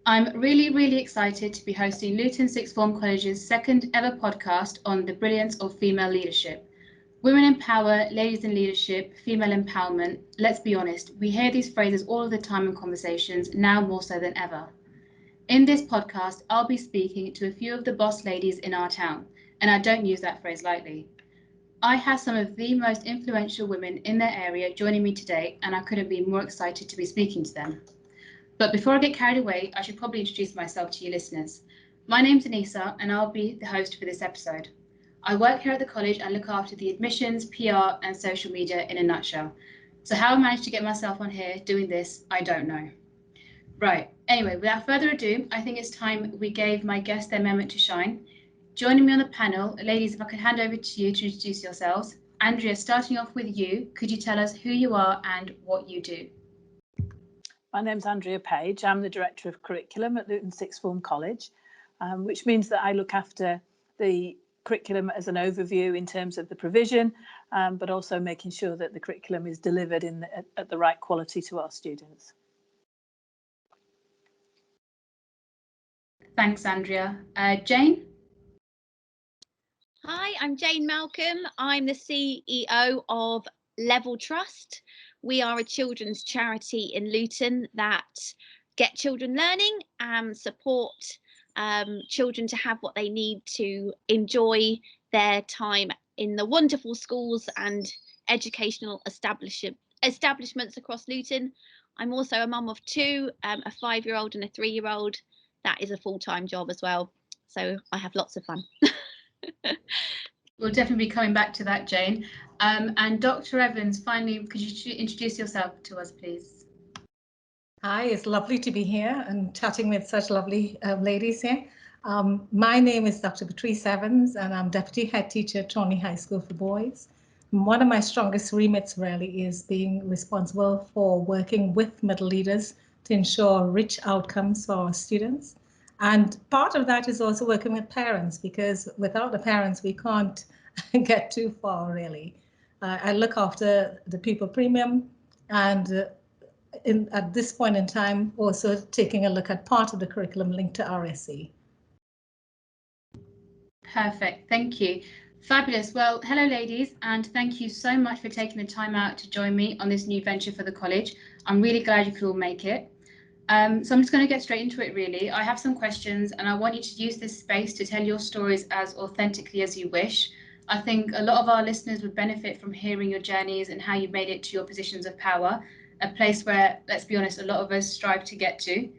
I'm really excited to be hosting Luton Sixth Form College's second ever podcast on the brilliance of female leadership. Women in power, ladies in leadership, female empowerment. Let's be honest, we hear these phrases all of the time in conversations, now more so than ever. In this podcast, I'll be speaking to a few of the boss ladies in our town, and I don't use that phrase lightly. I have some of the most influential women in their area joining me today, and I couldn't be more excited to be speaking to them. But before I get carried away, I should probably introduce myself to you listeners. My name's Anisah, and I'll be the host for this episode. I work here at the college and look after the admissions, PR, and social media in a nutshell. So how I managed to get myself on here doing this, I don't know. Right, anyway, without further ado, I think it's time we gave my guests their moment to shine. Joining me on the panel, ladies, if I could hand over to you to introduce yourselves. Andrea, starting off with you, could you tell us who you are and what you do? My name's Andrea Page. I'm the Director of Curriculum at Luton Sixth Form College, which means that I look after the curriculum as an overview in terms of the provision, but also making sure that the curriculum is delivered at the right quality to our students. Thanks, Andrea. Jane? Hi, I'm Jane Malcolm. I'm the CEO of Level Trust. We are a children's charity in Luton that get children learning and support children to have what they need to enjoy their time in the wonderful schools and educational establishments across Luton. I'm also a mum of two, a 5-year-old and a 3-year-old. That is a full-time job as well. So I have lots of fun. We'll definitely be coming back to that, Jane. And Dr. Evans, finally, could you introduce yourself to us, please? Hi, it's lovely to be here and chatting with such lovely ladies here. My name is Dr. Patrice Evans, and I'm Deputy Head Teacher at Challney High School for Boys. One of my strongest remits really is being responsible for working with middle leaders to ensure rich outcomes for our students. And part of that is also working with parents, because without the parents, we can't get too far, really. I look after the pupil premium, and at this point in time, also taking a look at part of the curriculum linked to RSE. Perfect, thank you. Fabulous. Well, hello, ladies, and thank you so much for taking the time out to join me on this new venture for the college. I'm really glad you could all make it. So I'm just going to get straight into it, really. I have some questions, and I want you to use this space to tell your stories as authentically as you wish. I think a lot of our listeners would benefit from hearing your journeys and how you made it to your positions of power, a place where, let's be honest, a lot of us strive to get to.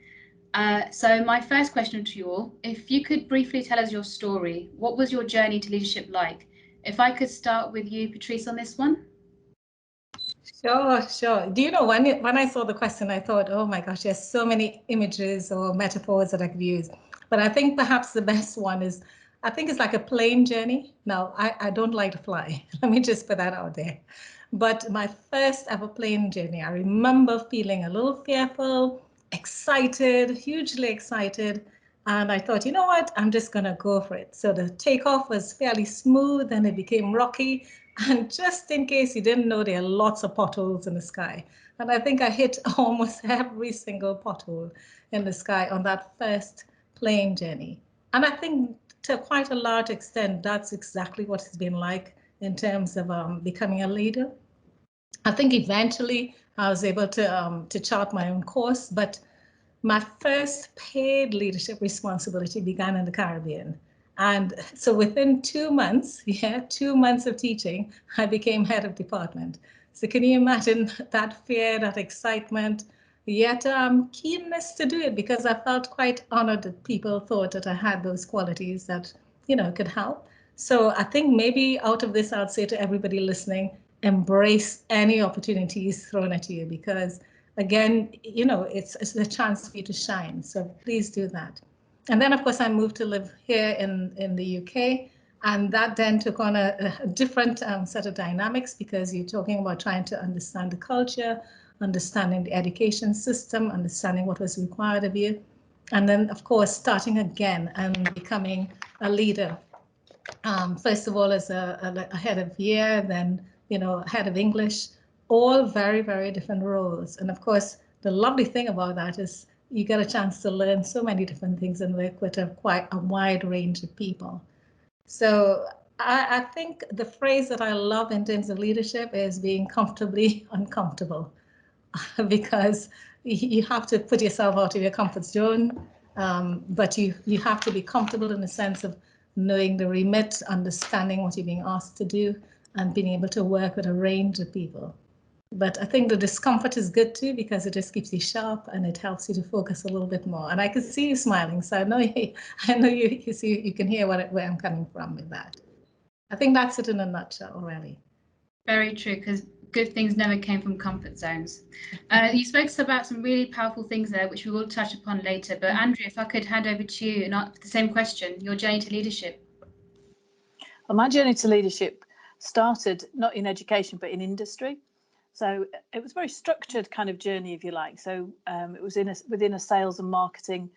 So my first question to you all, if you could briefly tell us your story, what was your journey to leadership like? If I could start with you, Patrice, on this one. Sure. Do you know, when I saw the question, I thought, oh my gosh, there's so many images or metaphors that I could use. But I think perhaps the best one is, I think it's like a plane journey. Now, I don't like to fly. Let me just put that out there. But my first ever plane journey, I remember feeling a little fearful, excited, hugely excited. And I thought, you know what, I'm just going to go for it. So the takeoff was fairly smooth and it became rocky. And just in case you didn't know, there are lots of potholes in the sky. And I think I hit almost every single pothole in the sky on that first plane journey. And I think to quite a large extent, that's exactly what it's been like in terms of becoming a leader. I think eventually I was able to chart my own course, but my first paid leadership responsibility began in the Caribbean. And so within 2 months, 2 months of teaching, I became head of department. So can you imagine that fear, that excitement, yet keenness to do it, because I felt quite honored that people thought that I had those qualities that, could help. So I think maybe out of this, I'd say to everybody listening, embrace any opportunities thrown at you, because again, it's a chance for you to shine. So please do that. And then, of course, I moved to live here in the UK, and that then took on a different set of dynamics, because you're talking about trying to understand the culture, understanding the education system, understanding what was required of you, and then, of course, starting again and becoming a leader. First of all, as a head of year, then, head of English, all very, very different roles. And of course, the lovely thing about that is you get a chance to learn so many different things and work with quite a wide range of people. So I think the phrase that I love in terms of leadership is being comfortably uncomfortable, because you have to put yourself out of your comfort zone, but you have to be comfortable in the sense of knowing the remit, understanding what you're being asked to do, and being able to work with a range of people. But I think the discomfort is good too, because it just keeps you sharp and it helps you to focus a little bit more. And I can see you smiling, so I know you see, you can hear where I'm coming from with that. I think that's it in a nutshell already. Very true, because good things never came from comfort zones. You spoke about some really powerful things there, which we will touch upon later. But Andrea, if I could hand over to you and ask the same question, your journey to leadership. Well, my journey to leadership started not in education, but in industry. So it was a very structured kind of journey, if you like. So it was within a sales and marketing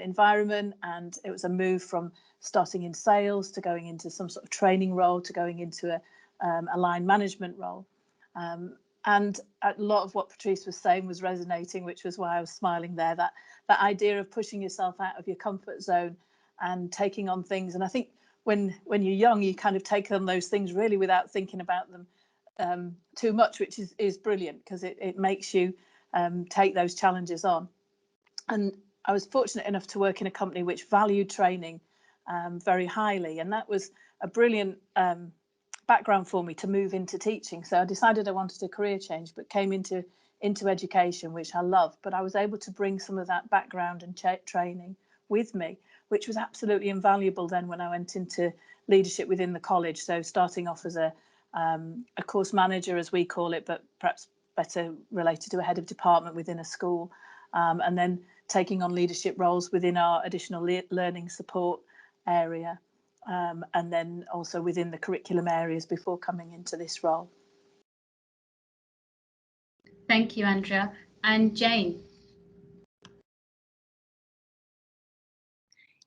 environment, and it was a move from starting in sales to going into some sort of training role to going into a line management role. And a lot of what Patrice was saying was resonating, which was why I was smiling there, that idea of pushing yourself out of your comfort zone and taking on things. And I think when you're young, you kind of take on those things really without thinking about them too much, which is brilliant, because it makes you take those challenges on. And I was fortunate enough to work in a company which valued training very highly, and that was a brilliant background for me to move into teaching. So I decided I wanted a career change, but came into education, which I love. But I was able to bring some of that background and training with me, which was absolutely invaluable then when I went into leadership within the college. So starting off as a course manager, as we call it, but perhaps better related to a head of department within a school, and then taking on leadership roles within our additional learning support area, and then also within the curriculum areas before coming into this role. Thank you, Andrea. And Jane?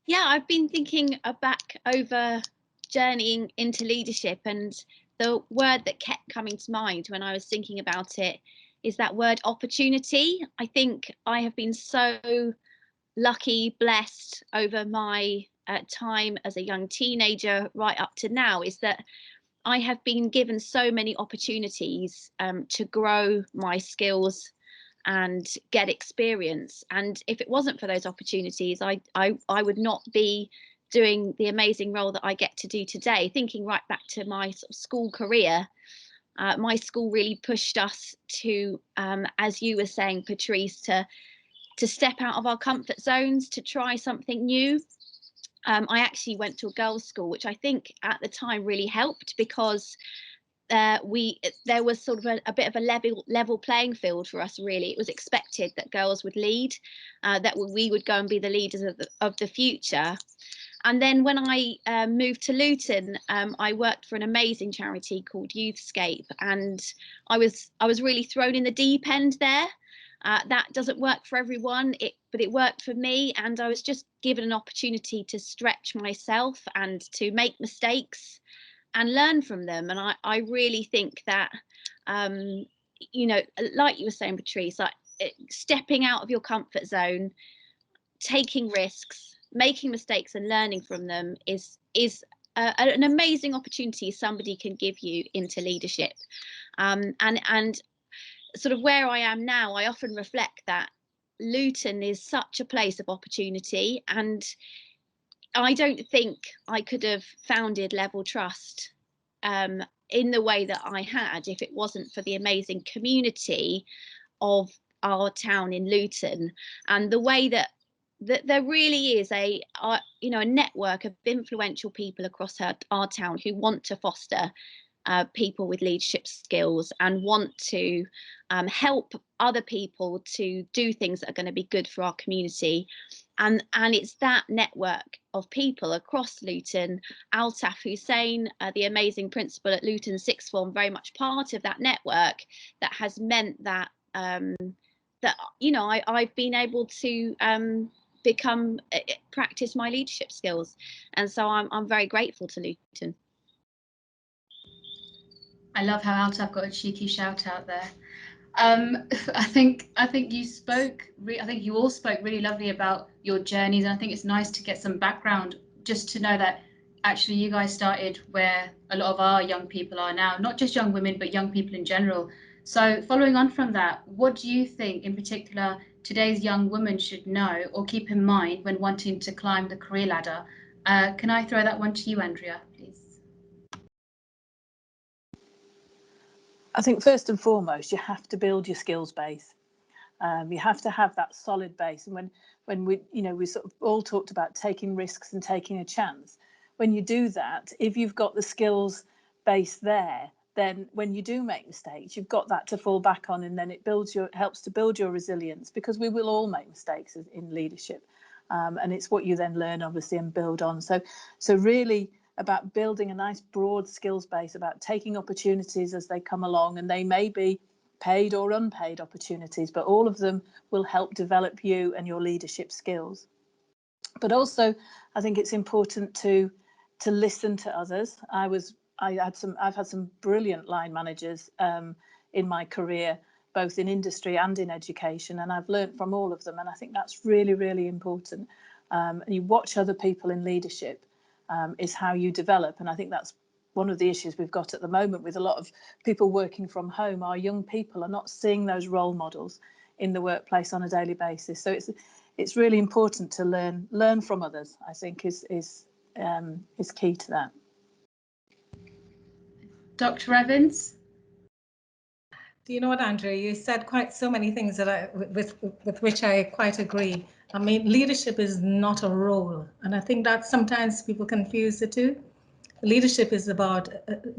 Yeah, I've been thinking back over journeying into leadership, and the word that kept coming to mind when I was thinking about it is that word opportunity. I think I have been so lucky, blessed over my time as a young teenager right up to now, is that I have been given so many opportunities to grow my skills and get experience. And if it wasn't for those opportunities, I would not be doing the amazing role that I get to do today. Thinking right back to my sort of school career, my school really pushed us to, as you were saying, Patrice, to step out of our comfort zones, to try something new. I actually went to a girls' school, which I think at the time really helped, because there was sort of a bit of a level playing field for us. Really, it was expected that girls would lead, that we would go and be the leaders of the future. And then when I moved to Luton, I worked for an amazing charity called Youthscape, and I was really thrown in the deep end there. That doesn't work for everyone, but it worked for me, and I was just given an opportunity to stretch myself and to make mistakes and learn from them. And I really think that, you know, like you were saying, Patrice, like stepping out of your comfort zone, taking risks, making mistakes and learning from them is an amazing opportunity somebody can give you into leadership. And sort of where I am now, I often reflect that Luton is such a place of opportunity, and I don't think I could have founded Level Trust in the way that I had if it wasn't for the amazing community of our town in Luton, and the way that there really is a network of influential people across our town who want to foster people with leadership skills and want to help other people to do things that are going to be good for our community. And it's that network of people across Luton, Altaf Hussein, the amazing principal at Luton Sixth Form, very much part of that network, that has meant that I've been able to practice my leadership skills, and so I'm very grateful to Luton. I love how Altaf got a cheeky shout out there. I think you spoke. I think you all spoke really lovely about your journeys, and I think it's nice to get some background just to know that actually you guys started where a lot of our young people are now, not just young women, but young people in general. So following on from that, what do you think in particular today's young women should know or keep in mind when wanting to climb the career ladder? Can I throw that one to you, Andrea, please? I think first and foremost, you have to build your skills base. You have to have that solid base. And when we sort of all talked about taking risks and taking a chance. When you do that, if you've got the skills base there, then when you do make mistakes, you've got that to fall back on, and then it helps to build your resilience, because we will all make mistakes in leadership, and it's what you then learn, obviously, and build on. So really about building a nice broad skills base, about taking opportunities as they come along, and they may be paid or unpaid opportunities, but all of them will help develop you and your leadership skills. But also, I think it's important to listen to others. I've had some brilliant line managers in my career, both in industry and in education, and I've learned from all of them, and I think that's really, really important. You watch other people in leadership is how you develop, and I think that's one of the issues we've got at the moment with a lot of people working from home. Our young people are not seeing those role models in the workplace on a daily basis. So it's really important to learn from others, I think is key to that. Dr. Evans? Do you know what, Andrea? You said quite so many things that with which I quite agree. I mean, leadership is not a role, and I think that sometimes people confuse the two. Leadership is about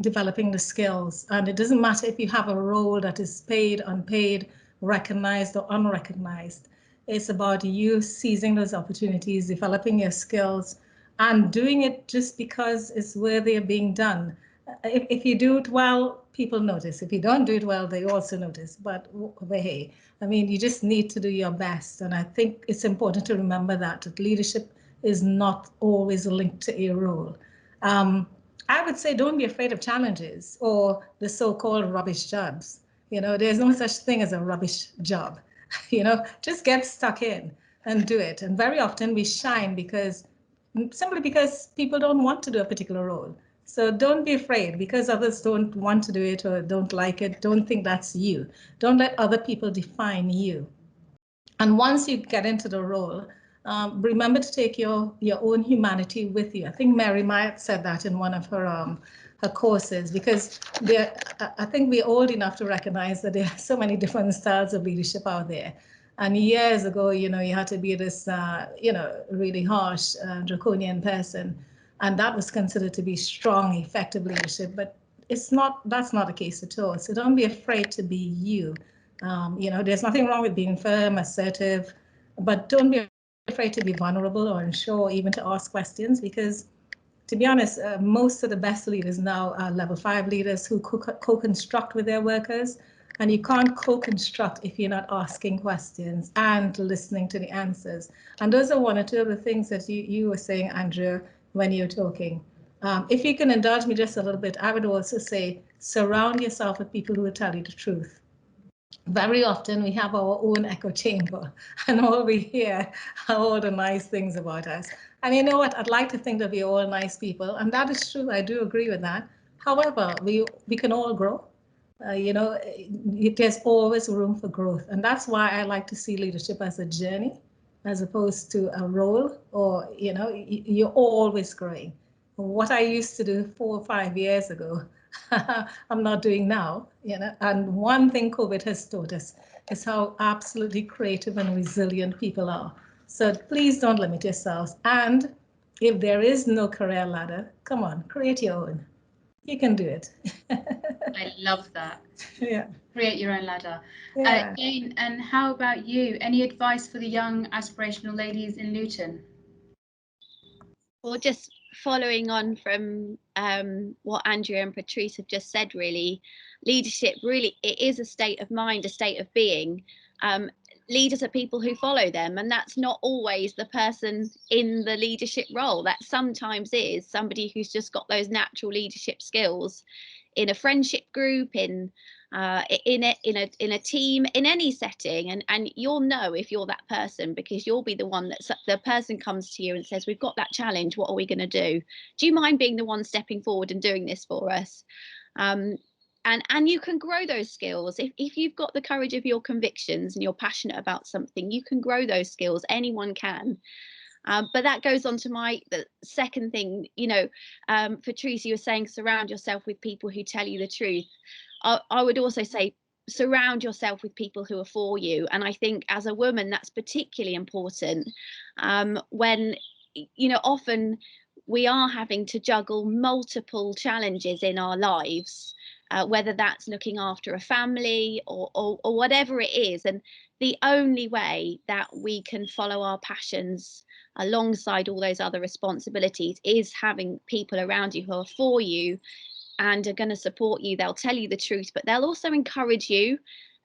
developing the skills, and it doesn't matter if you have a role that is paid, unpaid, recognized or unrecognized. It's about you seizing those opportunities, developing your skills, and doing it just because it's worthy of being done. If you do it well, people notice. If you don't do it well, they also notice. But hey, I mean, you just need to do your best. And I think it's important to remember that leadership is not always linked to a role. I would say don't be afraid of challenges or the so-called rubbish jobs. There's no such thing as a rubbish job. Just get stuck in and do it. And very often we shine simply because people don't want to do a particular role. So don't be afraid because others don't want to do it or don't like it. Don't think that's you. Don't let other people define you. And once you get into the role, remember to take your own humanity with you. I think Mary Myatt said that in one of her courses, because I think we're old enough to recognize that there are so many different styles of leadership out there. And years ago, you had to be this, really harsh, draconian person. And that was considered to be strong, effective leadership. But that's not the case at all. So don't be afraid to be you. There's nothing wrong with being firm, assertive, but don't be afraid to be vulnerable or unsure, even to ask questions, because to be honest, most of the best leaders now are level 5 leaders who co-construct with their workers. And you can't co-construct if you're not asking questions and listening to the answers. And those are one or two of the things that you were saying, Andrea, when you're talking. If you can indulge me just a little bit, I would also say surround yourself with people who will tell you the truth. Very often we have our own echo chamber and all we hear are all the nice things about us. And you know what? I'd like to think that we're all nice people, and that is true. I do agree with that. However, we can all grow. There's always room for growth. And that's why I like to see leadership as a journey, as opposed to a role, or, you're always growing. What I used to do 4 or 5 years ago, I'm not doing now, and one thing COVID has taught us is how absolutely creative and resilient people are. So please don't limit yourselves. And if there is no career ladder, come on, create your own. You can do it. I love that. Yeah. Create your own ladder. Yeah. Jane, and how about you? Any advice for the young aspirational ladies in Luton? Well, just following on from what Andrea and Patrice have just said, really, leadership really, it is a state of mind, a state of being. Leaders are people who follow them, and that's not always the person in the leadership role. That sometimes is somebody who's just got those natural leadership skills in a friendship group, in in a team, in any setting, and you'll know if you're that person, because you'll be the one that the person comes to you and says, we've got that challenge, what are we going to do you mind being the one stepping forward and doing this for us? And you can grow those skills if you've got the courage of your convictions and you're passionate about something. You can grow those skills, anyone can. But that goes on to the second thing, Patrice, you were saying surround yourself with people who tell you the truth. I would also say surround yourself with people who are for you. And I think as a woman, that's particularly important when, often we are having to juggle multiple challenges in our lives, whether that's looking after a family or whatever it is. And the only way that we can follow our passions alongside all those other responsibilities is having people around you who are for you and are going to support you. They'll tell you the truth, but they'll also encourage you,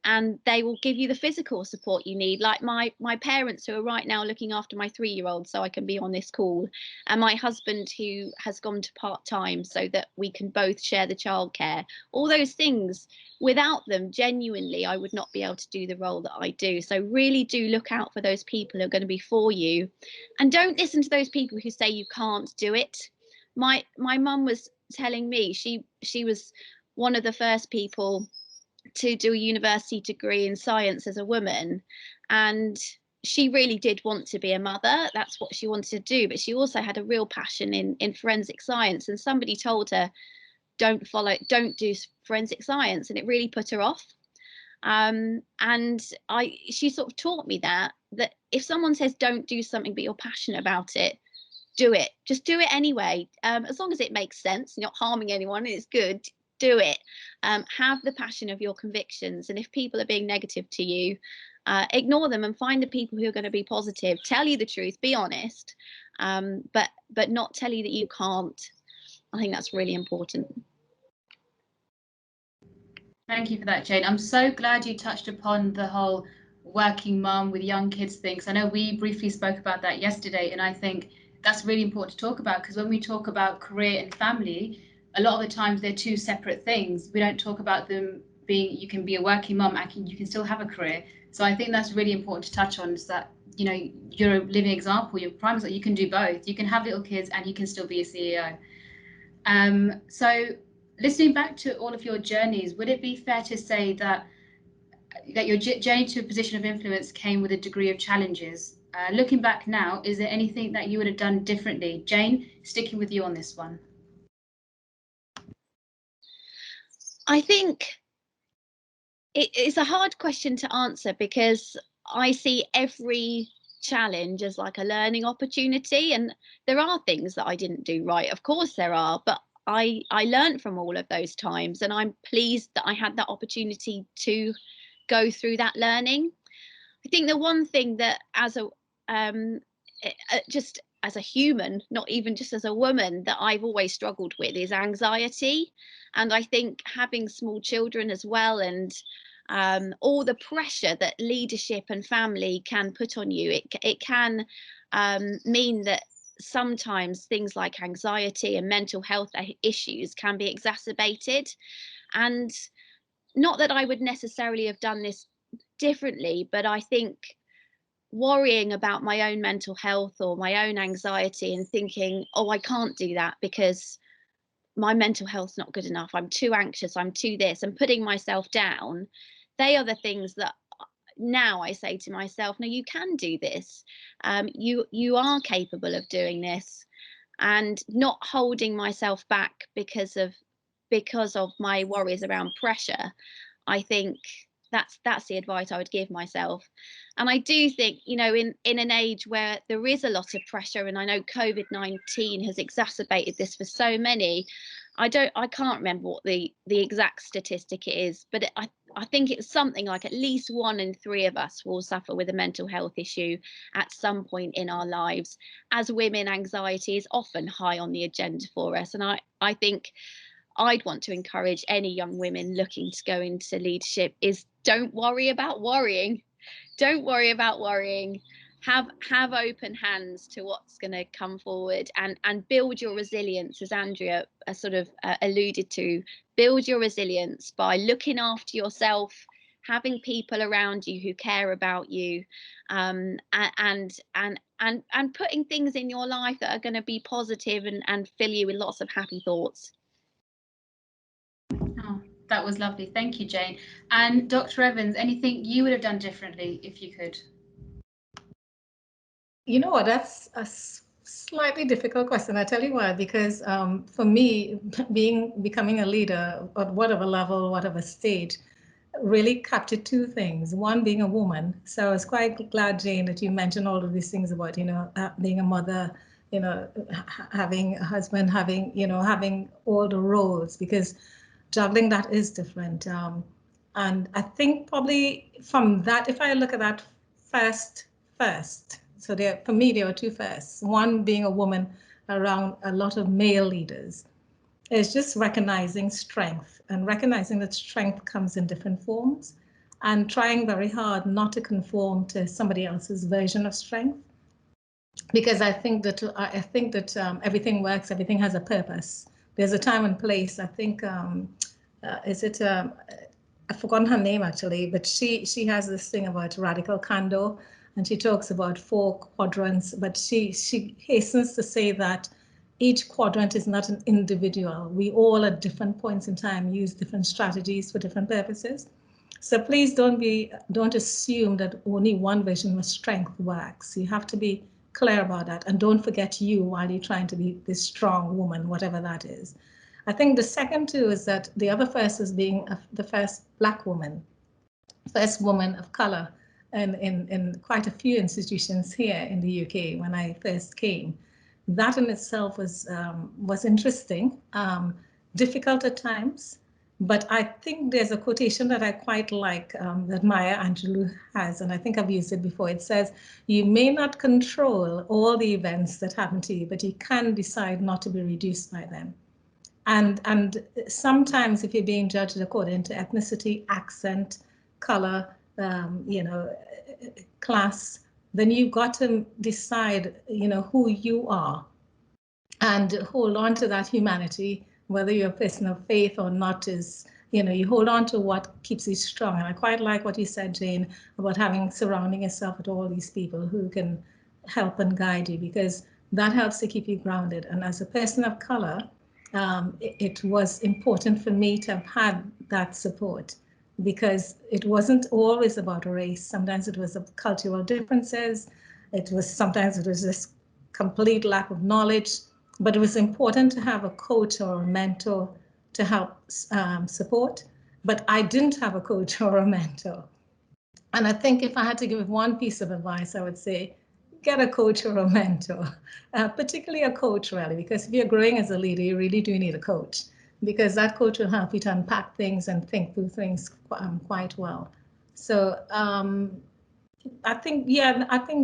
and they will give you the physical support you need, like my parents, who are right now looking after my 3-year-old so I can be on this call, and my husband, who has gone to part-time so that we can both share the childcare. All those things, without them, genuinely, I would not be able to do the role that I do. So really do look out for those people who are going to be for you, and don't listen to those people who say you can't do it. My mum was telling me she was one of the first people to do a university degree in science as a woman, and she really did want to be a mother. That's what she wanted to do, but she also had a real passion in forensic science, and somebody told her don't do forensic science, and it really put her off. And she sort of taught me that if someone says don't do something but you're passionate about it, do it. Just do it anyway, as long as it makes sense, you're not harming anyone and it's good. Do it. Have the passion of your convictions, and if people are being negative to you, ignore them and find the people who are going to be positive, tell you the truth, be honest, but not tell you that you can't. I think that's really important. Thank you for that, Jane. I'm so glad you touched upon the whole working mum with young kids thing. I know we briefly spoke about that yesterday, and I think that's really important to talk about, because when we talk about career and family, a lot of the times they're two separate things. We don't talk about them being, you can be a working mum and you can still have a career. So I think that's really important to touch on, is that, you're a living example, you're prime example, you can do both. You can have little kids and you can still be a CEO. So listening back to all of your journeys, would it be fair to say that your journey to a position of influence came with a degree of challenges? Looking back now, is there anything that you would have done differently? Jane, sticking with you on this one. I think it's a hard question to answer, because I see every challenge as like a learning opportunity, and there are things that I didn't do right, of course there are, but I learned from all of those times, and I'm pleased that I had that opportunity to go through that learning. I think the one thing that just as a human, not even just as a woman, that I've always struggled with is anxiety. And I think having small children as well, and all the pressure that leadership and family can put on you, it can mean that sometimes things like anxiety and mental health issues can be exacerbated. And not that I would necessarily have done this differently, but I think worrying about my own mental health or my own anxiety and thinking, oh, I can't do that because my mental health's not good enough, I'm too anxious, I'm too this, and putting myself down, they are the things that now I say to myself, no, you can do this. You are capable of doing this, and not holding myself back because of my worries around pressure. I think that's the advice I would give myself. And I do think, in an age where there is a lot of pressure, and I know COVID-19 has exacerbated this for so many, I can't remember what the exact statistic it is, but I think it's something like at least 1 in 3 of us will suffer with a mental health issue at some point in our lives. As women, anxiety is often high on the agenda for us, and I think I'd want to encourage any young women looking to go into leadership is don't worry about worrying. Don't worry about worrying. have open hands to what's going to come forward, and build your resilience, as Andrea sort of alluded to. Build your resilience by looking after yourself, having people around you who care about you, and putting things in your life that are going to be positive and fill you with lots of happy thoughts. Oh, that was lovely. Thank you, Jane. And Dr. Evans, anything you would have done differently if you could? You know what, that's a slightly difficult question. I tell you why, because for me, becoming a leader at whatever level, whatever stage, really captured two things. One, being a woman. So I was quite glad, Jane, that you mentioned all of these things about, being a mother, having a husband, having all the roles, because juggling that is different. And I think probably from that, if I look at that first, so for me, there were two firsts. One, being a woman around a lot of male leaders, is just recognizing strength and recognizing that strength comes in different forms, and trying very hard not to conform to somebody else's version of strength. Because I think that everything works, everything has a purpose. There's a time and place. I think I've forgotten her name actually, but she has this thing about radical candor, and she talks about 4 quadrants, but she hastens to say that each quadrant is not an individual. We all at different points in time use different strategies for different purposes. So please don't assume that only one version of strength works. You have to be clear about that, and don't forget you while you're trying to be this strong woman, whatever that is. I think the second too is that the other first is being the first Black woman, first woman of color, and in quite a few institutions here in the UK when I first came. That in itself was interesting, difficult at times, but I think there's a quotation that I quite like that Maya Angelou has, and I think I've used it before. It says, "You may not control all the events that happen to you, but you can decide not to be reduced by them." And sometimes if you're being judged according to ethnicity, accent, color, class, then you've got to decide, who you are, and hold on to that humanity, whether you're a person of faith or not. Is, you hold on to what keeps you strong. And I quite like what you said, Jane, about surrounding yourself with all these people who can help and guide you, because that helps to keep you grounded. And as a person of color, it was important for me to have had that support, because it wasn't always about race. Sometimes it was cultural differences. Sometimes it was just complete lack of knowledge, but it was important to have a coach or a mentor to help support. But I didn't have a coach or a mentor. And I think if I had to give one piece of advice, I would say, get a coach or a mentor, particularly a coach, really, because if you're growing as a leader, you really do need a coach, because that coach will help you to unpack things and think through things quite well. So I think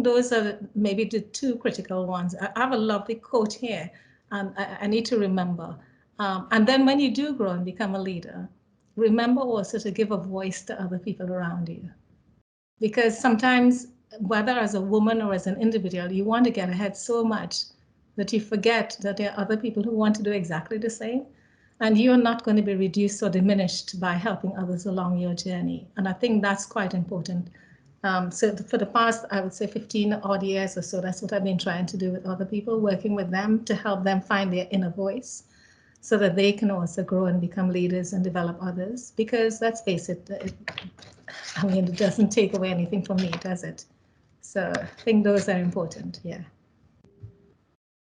those are maybe the two critical ones. I have a lovely quote here, and I need to remember. And then when you do grow and become a leader, remember also to give a voice to other people around you. Because sometimes, whether as a woman or as an individual, you want to get ahead so much that you forget that there are other people who want to do exactly the same. And you're not going to be reduced or diminished by helping others along your journey. And I think that's quite important. So for the past, I would say 15 odd years or so, that's what I've been trying to do with other people, working with them to help them find their inner voice, so that they can also grow and become leaders and develop others. Because let's face it, it doesn't take away anything from me, does it? So I think those are important, yeah.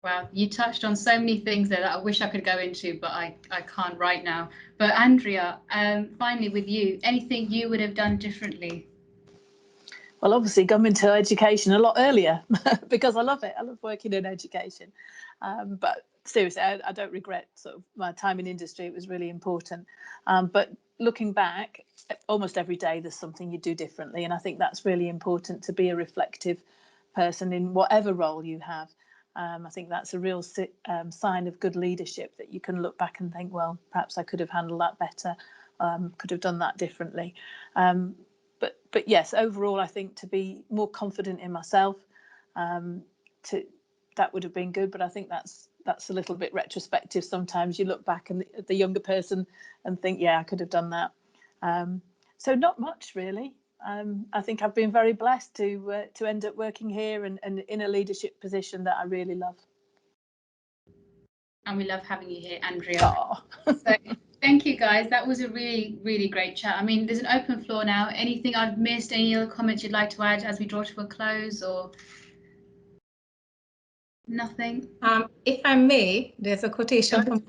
Wow, you touched on so many things there that I wish I could go into, but I can't right now. But Andrea, finally with you, anything you would have done differently? Well, obviously gone into education a lot earlier because I love it. I love working in education. But seriously, I don't regret sort of my time in industry. It was really important. But looking back, almost every day there's something you do differently. And I think that's really important, to be a reflective person in whatever role you have. I think that's a real sign of good leadership, that you can look back and think, well, perhaps I could have handled that better, could have done that differently. But yes, overall, I think to be more confident in myself, that would have been good, but I think that's a little bit retrospective. Sometimes you look back and the younger person and think, yeah, I could have done that. So not much really. I think I've been very blessed to end up working here and in a leadership position that I really love. And we love having you here, Andrea. Oh. So thank you guys. That was a really, really great chat. I mean, there's an open floor now. Anything I've missed, any other comments you'd like to add as we draw to a close, or nothing? If I may, there's a quotation from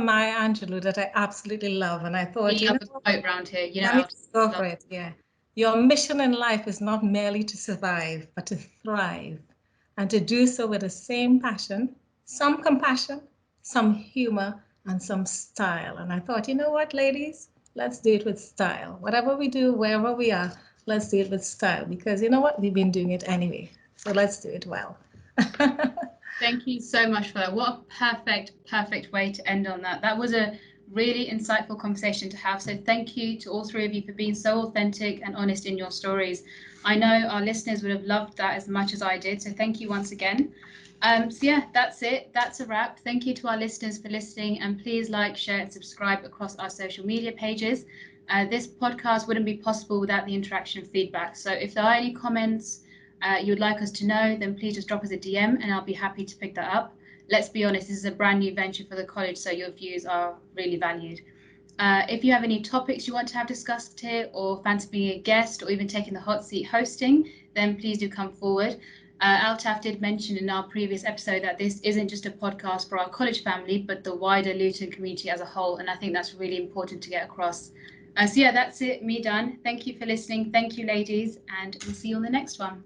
Maya Angelou that I absolutely love, and I thought, you know, quote around here, you know, let me just go for it. Yeah, your mission in life is not merely to survive, but to thrive, and to do so with the same passion, some compassion, some humor, and some style. And I thought, you know what, ladies, let's do it with style. Whatever we do, wherever we are, let's do it with style, because you know what, we've been doing it anyway. So let's do it well. Thank you so much for that. What a perfect way to end on that. That was a really insightful conversation to have. So thank you to all three of you for being so authentic and honest in your stories. I know our listeners would have loved that as much as I did. So thank you once again. So yeah, that's it. That's a wrap. Thank you to our listeners for listening, and please like, share, and subscribe across our social media pages. This podcast wouldn't be possible without the interaction and feedback. So if there are any comments you'd like us to know, then please just drop us a DM and I'll be happy to pick that up. Let's be honest, this is a brand new venture for the college, so your views are really valued. If you have any topics you want to have discussed here, or fancy being a guest, or even taking the hot seat hosting, then please do come forward. Altaf did mention in our previous episode that this isn't just a podcast for our college family, but the wider Luton community as a whole, and I think that's really important to get across. So yeah, that's it, me done. Thank you for listening. Thank you, ladies, and we'll see you on the next one.